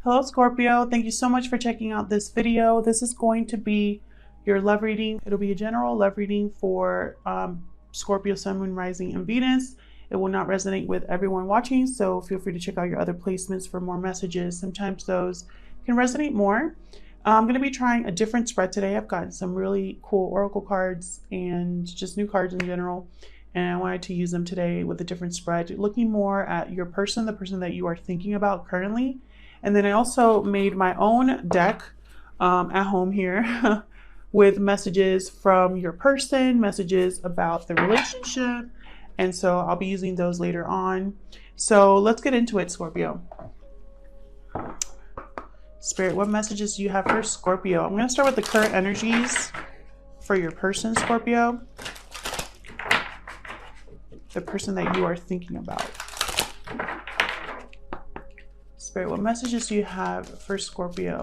Hello Scorpio, thank you so much for checking out this video. This is going to be your love reading. It'll be a general love reading for Scorpio, Sun, Moon, Rising, and Venus. It will not resonate with everyone watching, so feel free to check out your other placements for more messages. Sometimes those can resonate more. I'm going to be trying a different spread today. I've gotten some really cool oracle cards and just new cards in general, and I wanted to use them today with a different spread, looking more at your person, the person that you are thinking about currently. And then I also made my own deck at home here with messages from your person, messages about the relationship. And so I'll be using those later on. So let's get into it, Scorpio. Spirit, what messages do you have for Scorpio? I'm going to start with the current energies for your person, Scorpio. The person that you are thinking about. Spirit, what messages do you have for Scorpio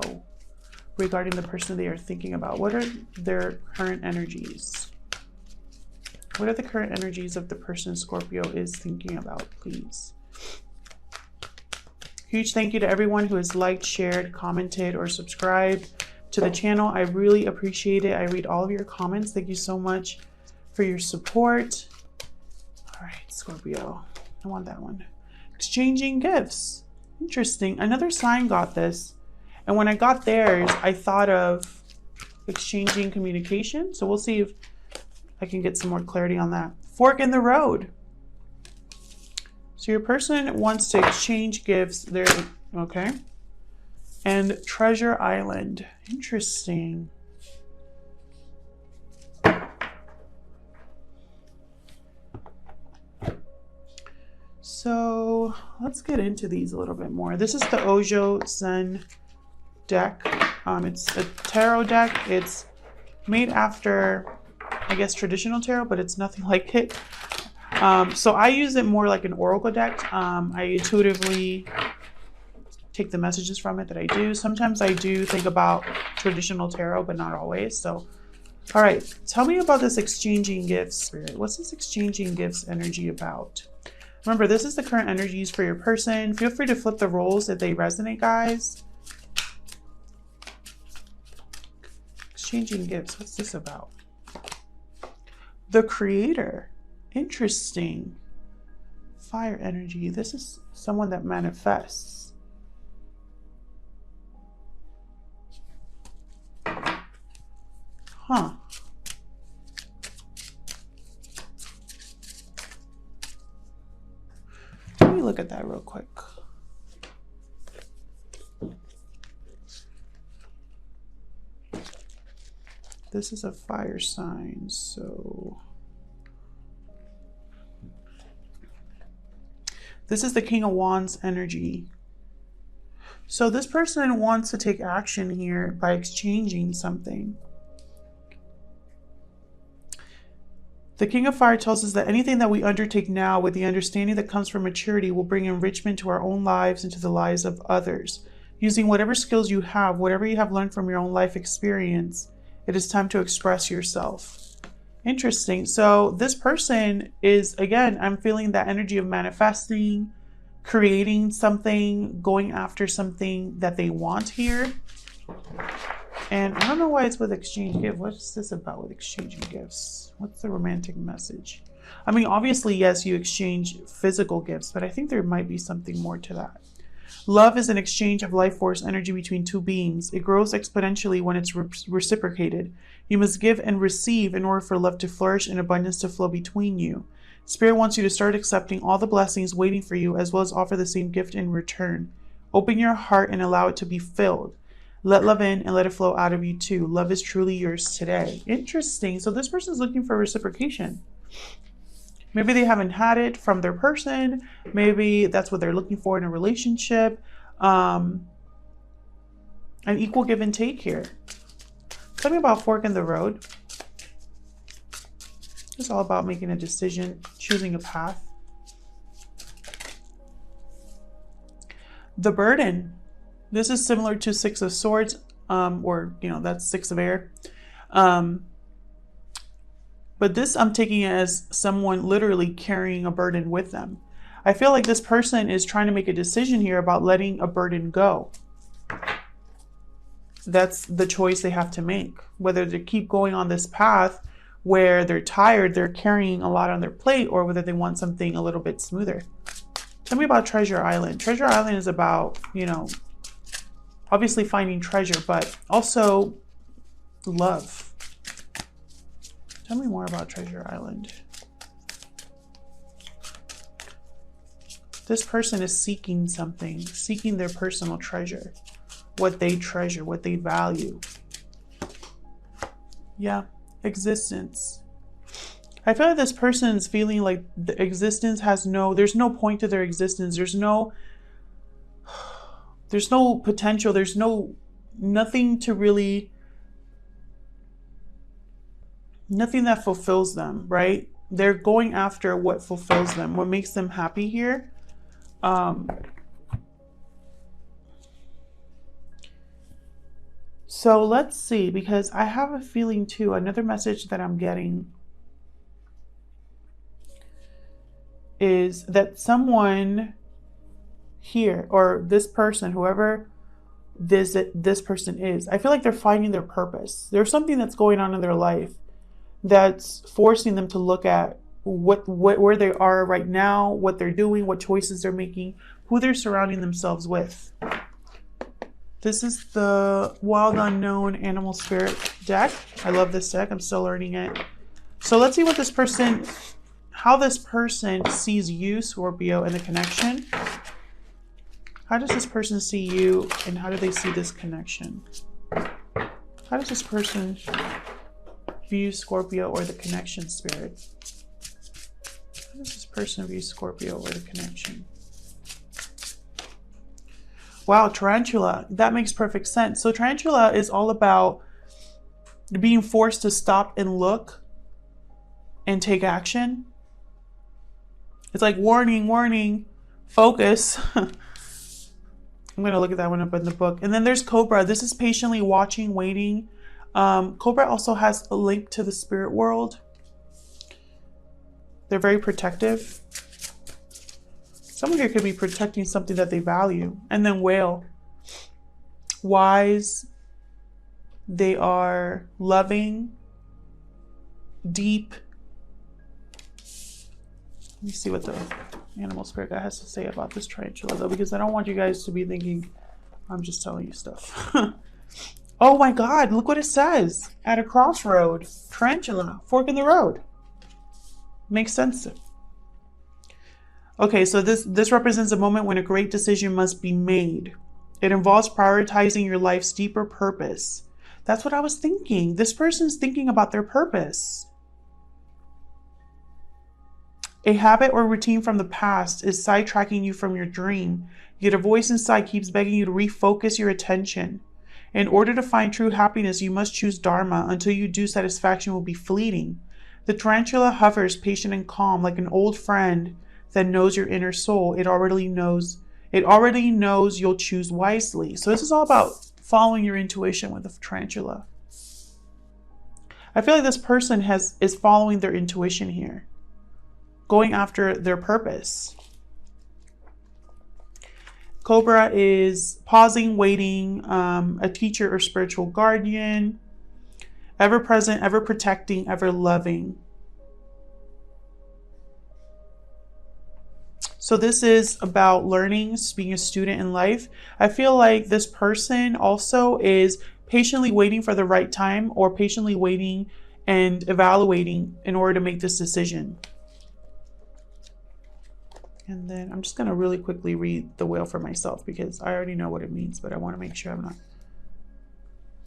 regarding the person they are thinking about? What are their current energies? What are the current energies of the person Scorpio is thinking about, please? Huge thank you to everyone who has liked, shared, commented, or subscribed to the channel. I really appreciate it. I read all of your comments. Thank you so much for your support. All right, Scorpio, I want that one. Exchanging gifts. Interesting. Another sign got this. And when I got theirs, I thought of exchanging communication. So we'll see if I can get some more clarity on that. Fork in the road. So your person wants to exchange gifts. There, okay. And Treasure Island. Interesting. So let's get into these a little bit more. This is the Ojo Zen deck. It's a tarot deck. It's made after, I guess, traditional tarot, but it's nothing like it. So I use it more like an oracle deck. I intuitively take the messages from it that I do. Sometimes I do think about traditional tarot, but not always. So, all right, tell me about this exchanging gifts, Spirit. What's this exchanging gifts energy about? Remember, this is the current energies for your person. Feel free to flip the roles if they resonate, guys. Exchanging gifts. What's this about? The Creator. Interesting. Fire energy. This is someone that manifests. Huh. Let me look at that real quick. This is a fire sign, so this is the King of Wands energy. So this person wants to take action here by exchanging something. The King of Fire tells us that anything that we undertake now with the understanding that comes from maturity will bring enrichment to our own lives and to the lives of others. Using whatever skills you have, whatever you have learned from your own life experience, it is time to express yourself. Interesting. So this person is, again, I'm feeling that energy of manifesting, creating something, going after something that they want here. And I don't know why it's with exchange gift. What's this about with exchanging gifts? What's the romantic message? I mean, obviously, yes, you exchange physical gifts, but I think there might be something more to that. Love is an exchange of life force energy between two beings. It grows exponentially when it's reciprocated. You must give and receive in order for love to flourish and abundance to flow between you. Spirit wants you to start accepting all the blessings waiting for you, as well as offer the same gift in return. Open your heart and allow it to be filled. Let love in and let it flow out of you too. Love is truly yours today. Interesting. So this person's looking for reciprocation. Maybe they haven't had it from their person. Maybe that's what they're looking for in a relationship. An equal give and take here. Tell me about fork in the road. It's all about making a decision, choosing a path. The burden. This is similar to Six of Swords, or, you know, that's Six of Air. But this I'm taking as someone literally carrying a burden with them. I feel like this person is trying to make a decision here about letting a burden go. that's the choice they have to make. Whether they keep going on this path where they're tired, they're carrying a lot on their plate, or whether they want something a little bit smoother. Tell me about Treasure Island. Treasure Island is about, you know, obviously finding treasure, but also love. Tell me more about Treasure Island. This person is seeking something, seeking their personal treasure, what they treasure, what they value. Yeah, existence. I feel like this person is feeling like the existence has there's no point to their existence. There's no potential. There's nothing to really, nothing that fulfills them, right? They're going after what fulfills them, what makes them happy here. So let's see, because I have a feeling too, another message that I'm getting is that someone here, or this person, whoever this person is, I feel like they're finding their purpose. There's something that's going on in their life that's forcing them to look at where they are right now, what they're doing, what choices they're making, who they're surrounding themselves with. This is the Wild Unknown Animal Spirit deck. I love this deck. I'm still learning it. So let's see what this person, how this person sees you, Scorpio, and the connection. How does this person see you, and how do they see this connection? How does this person view Scorpio or the connection, Spirit? How does this person view Scorpio or the connection? Wow, Tarantula. That makes perfect sense. So Tarantula is all about being forced to stop and look and take action. It's like warning, warning, focus. I'm going to look at that one up in the book. And then there's Cobra. This is patiently watching, waiting. Cobra also has a link to the spirit world. They're very protective. Someone here could be protecting something that they value. And then Whale. Wise. They are loving. Deep. Let me see what the animal spirit guy has to say about this tarantula, though, because I don't want you guys to be thinking I'm just telling you stuff. Oh my God, look what it says. At a crossroad. Tarantula. Fork in the road. Makes sense. Okay, so this represents a moment when a great decision must be made. It involves prioritizing your life's deeper purpose. That's what I was thinking. This person's thinking about their purpose. A habit or routine from the past is sidetracking you from your dream, yet a voice inside keeps begging you to refocus your attention. In order to find true happiness, you must choose Dharma. Until you do, satisfaction will be fleeting. The tarantula hovers, patient and calm, like an old friend that knows your inner soul. It already knows you'll choose wisely. So this is all about following your intuition with the tarantula. I feel like this person is following their intuition here, going after their purpose. Cobra is pausing, waiting, a teacher or spiritual guardian, ever present, ever protecting, ever loving. So this is about learning, being a student in life. I feel like this person also is patiently waiting for the right time, or patiently waiting and evaluating in order to make this decision. And then I'm just going to really quickly read the whale for myself, because I already know what it means, but I want to make sure I'm not.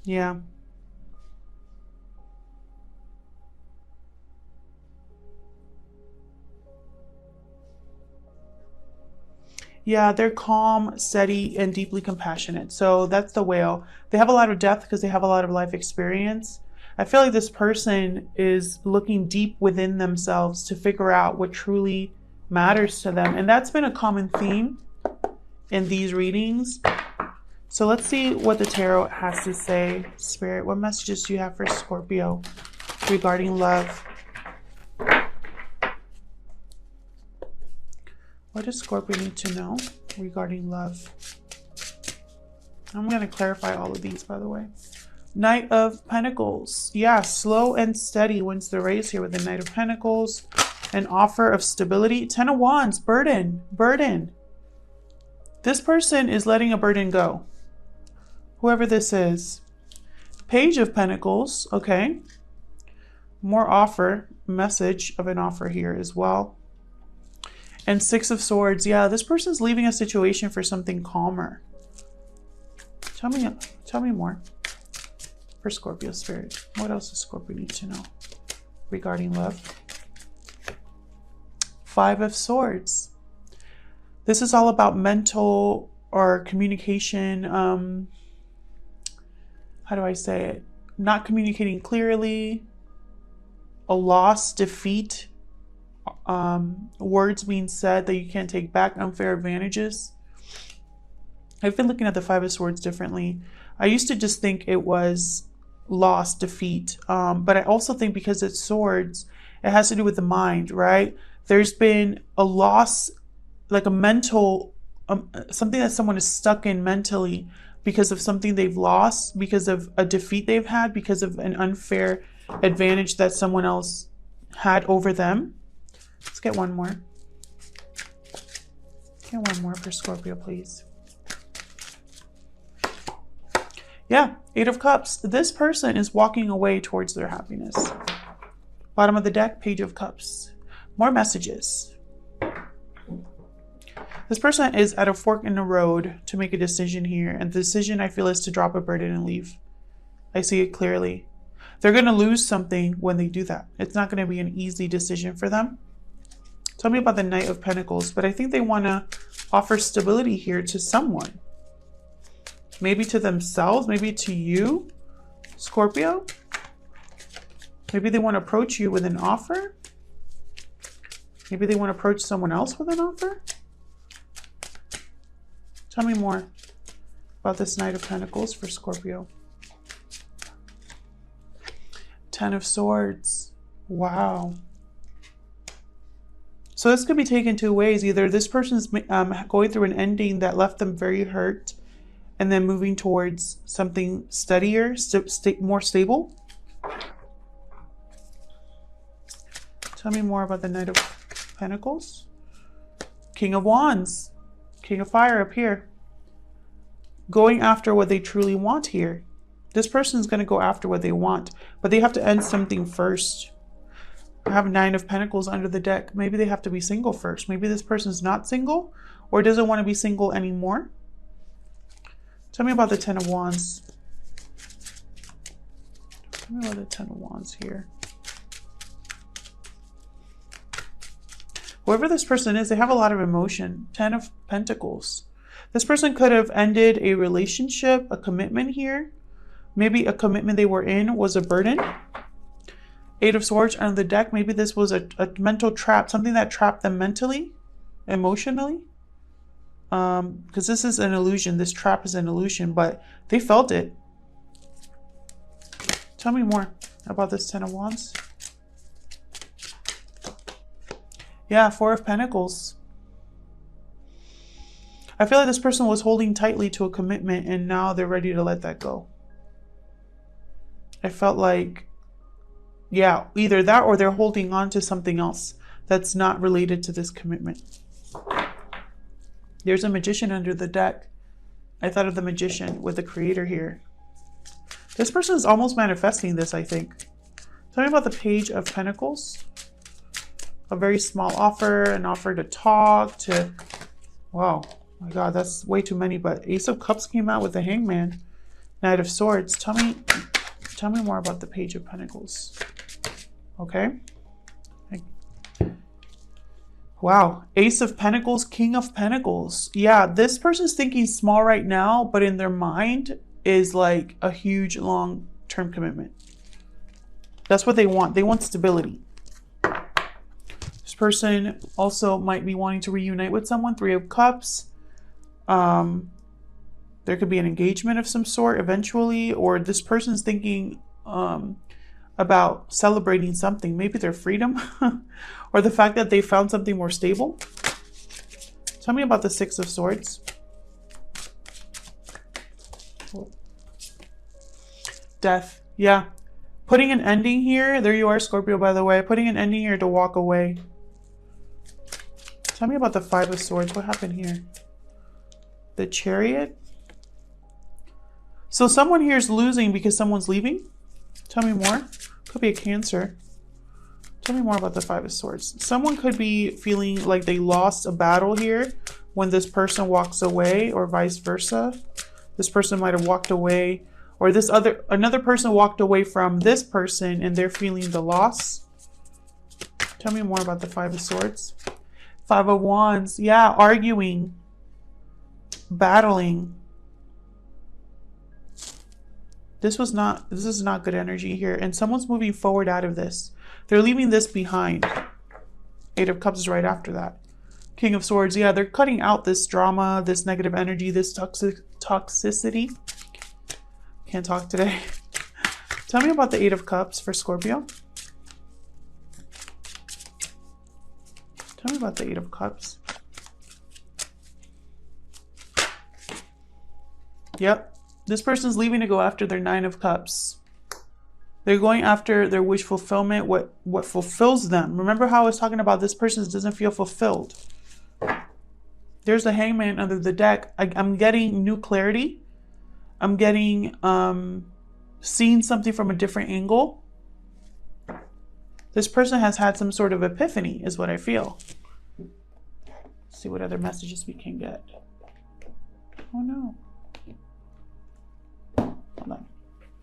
Yeah. Yeah, they're calm, steady, and deeply compassionate. So that's the whale. They have a lot of depth because they have a lot of life experience. I feel like this person is looking deep within themselves to figure out what truly matters to them. And that's been a common theme in these readings. So let's see what the tarot has to say. Spirit, what messages do you have for Scorpio regarding love? What does Scorpio need to know regarding love? I'm going to clarify all of these, by the way. Knight of Pentacles. Yeah, slow and steady wins the race here with the Knight of Pentacles. An offer of stability. 10 of Wands. Burden. Burden. This person is letting a burden go. Whoever this is. Page of Pentacles. Okay. More offer. Message of an offer here as well. And 6 of Swords. Yeah, this person's leaving a situation for something calmer. Tell me more. For Scorpio spirit. What else does Scorpio need to know regarding love? 5 of Swords. This is all about mental or communication. How do I say it? Not communicating clearly. A loss, defeat. Words being said that you can't take back. Unfair advantages. I've been looking at the 5 of Swords differently. I used to just think it was loss, defeat. But I also think because it's swords, it has to do with the mind, right? There's been a loss, like a mental, something that someone is stuck in mentally because of something they've lost, because of a defeat they've had, because of an unfair advantage that someone else had over them. Let's get one more. Get one more for Scorpio, please. Yeah, 8 of Cups. This person is walking away towards their happiness. Bottom of the deck, Page of Cups. More messages. This person is at a fork in the road to make a decision here. And the decision, I feel, is to drop a burden and leave. I see it clearly. They're going to lose something when they do that. It's not going to be an easy decision for them. Tell me about the Knight of Pentacles. But I think they want to offer stability here to someone. Maybe to themselves, maybe to you, Scorpio. Maybe they want to approach you with an offer. Maybe they want to approach someone else with an offer. Tell me more about this Knight of Pentacles for Scorpio. 10 of Swords. Wow. So this could be taken two ways. Either this person's going through an ending that left them very hurt, and then moving towards something steadier, more stable. Tell me more about the Knight of Pentacles. King of Wands. King of Fire up here. Going after what they truly want here. This person is going to go after what they want, but they have to end something first. I have 9 of Pentacles under the deck. Maybe they have to be single first. Maybe this person's not single or doesn't want to be single anymore. Tell me about the 10 of Wands. Tell me about the 10 of Wands here. Whoever this person is, they have a lot of emotion. 10 of Pentacles. This person could have ended a relationship, a commitment here. Maybe a commitment they were in was a burden. 8 of Swords under the deck. Maybe this was a mental trap, something that trapped them mentally, emotionally. Because this is an illusion. This trap is an illusion, but they felt it. Tell me more about this 10 of Wands. Yeah, 4 of Pentacles. I feel like this person was holding tightly to a commitment and now they're ready to let that go. I felt like, yeah, either that or they're holding on to something else that's not related to this commitment. There's a Magician under the deck. I thought of the Magician with the Creator here. This person is almost manifesting this, I think. Tell me about the Page of Pentacles. A very small offer, an offer to talk, to... Wow, my God, that's way too many. But Ace of Cups came out with the Hangman. Knight of Swords. Tell me more about the Page of Pentacles. Okay. Wow. Ace of Pentacles, King of Pentacles. Yeah, this person's thinking small right now, but in their mind is like a huge long-term commitment. That's what they want. They want stability. This person also might be wanting to reunite with someone. 3 of Cups. There could be an engagement of some sort eventually, or this person's thinking about celebrating something, maybe their freedom or the fact that they found something more stable. Tell me about the 6 of Swords. Death. Yeah. Putting an ending here. There you are, Scorpio, by the way. Putting an ending here to walk away. Tell me about the Five of Swords. What happened here? The Chariot. So someone here is losing because someone's leaving? Tell me more. Could be a Cancer. Tell me more about the Five of Swords. Someone could be feeling like they lost a battle here when this person walks away, or vice versa. This person might have walked away, or another person walked away from this person and they're feeling the loss. Tell me more about the Five of Swords. Five of Wands. Yeah, arguing, battling. This is not good energy here. And someone's moving forward out of this. They're leaving this behind. Eight of Cups is right after that. King of Swords. Yeah, they're cutting out this drama, this negative energy, this toxicity. Can't talk today. Tell me about the Eight of Cups for Scorpio. Tell me about the Eight of Cups. Yep. This person's leaving to go after their Nine of Cups. They're going after their wish fulfillment, what fulfills them. Remember how I was talking about this person doesn't feel fulfilled. There's the Hangman under the deck. I'm getting new clarity. I'm getting seeing something from a different angle. This person has had some sort of epiphany is what I feel. Let's see what other messages we can get. Oh no. Hold on.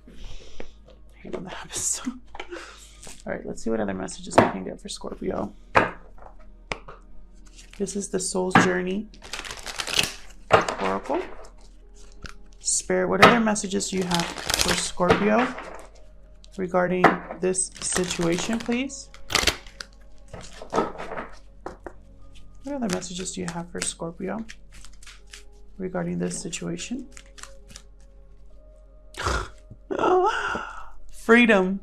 I hate when that happens. All right, let's see what other messages we can get for Scorpio. This is the soul's journey. Oracle. Spirit, what other messages do you have for Scorpio regarding this situation, please? What other messages do you have for Scorpio regarding this situation? Freedom.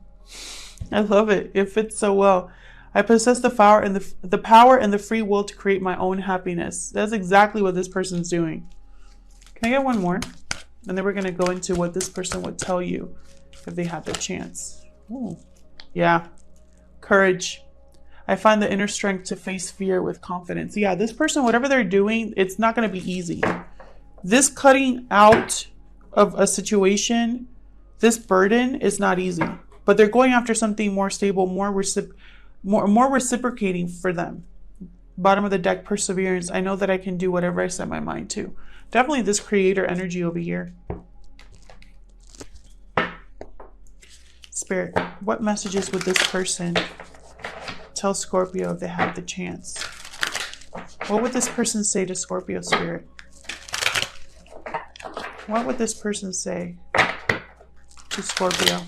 I love it. It fits so well. I possess the power and the free will to create my own happiness. That's exactly what this person's doing. Can I get one more? And then we're going to go into what this person would tell you if they had the chance. Ooh. Yeah. Courage. I find the inner strength to face fear with confidence. Yeah, this person, whatever they're doing, it's not going to be easy. This cutting out of a situation, this burden is not easy. But they're going after something more stable, more reciprocating for them. Bottom of the deck, perseverance. I know that I can do whatever I set my mind to. Definitely this creator energy over here. Spirit, what messages would this person tell Scorpio if they had the chance? What would this person say to Scorpio, Spirit? What would this person say to Scorpio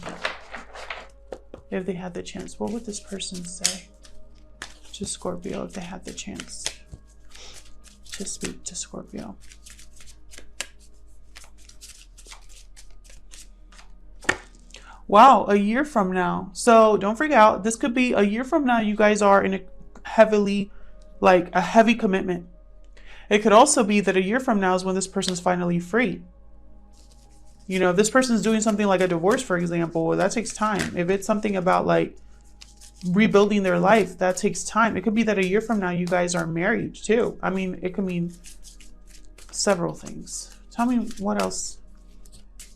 if they had the chance? What would this person say to Scorpio if they had the chance to speak to Scorpio? Wow, a year from now. So don't freak out. This could be a year from now. You guys are in a heavy commitment. It could also be that a year from now is when this person's finally free. You know, if this person's doing something like a divorce, for example, that takes time. If it's something about like rebuilding their life, that takes time. It could be that a year from now you guys are married too. I mean, it could mean several things. Tell me what else.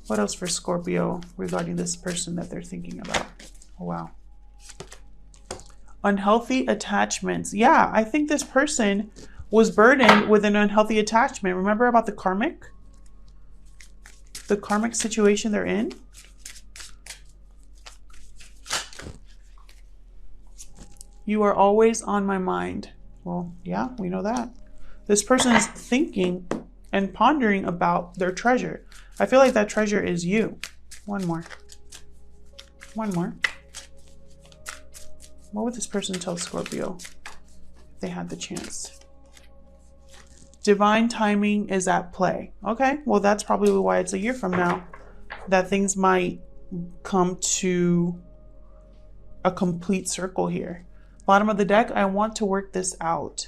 What else for Scorpio regarding this person that they're thinking about? Oh, wow. Unhealthy attachments. Yeah, I think this person was burdened with an unhealthy attachment. Remember about the karmic situation they're in? You are always on my mind. Well, yeah, we know that. This person is thinking and pondering about their treasure. I feel like that treasure is you. One more. One more. What would this person tell Scorpio if they had the chance? Divine timing is at play. Okay, well, that's probably why it's a year from now that things might come to a complete circle here. Bottom of the deck, I want to work this out.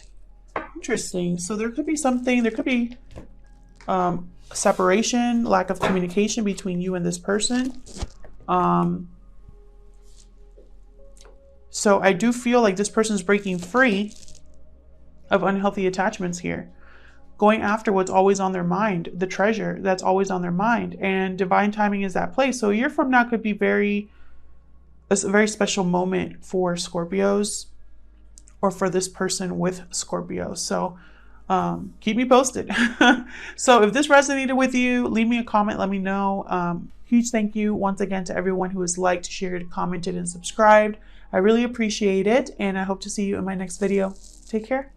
Interesting. So there could be something, there could be separation, lack of communication between you and this person. So I do feel like this person is breaking free of unhealthy attachments here, going after what's always on their mind, the treasure that's always on their mind, and divine timing is at play. So a year from now could be a very special moment for Scorpios, or for this person with Scorpio. So keep me posted. So if this resonated with you, leave me a comment, let me know. Huge thank you once again to everyone who has liked, shared, commented, and subscribed. I really appreciate it, and I hope to see you in my next video. Take care.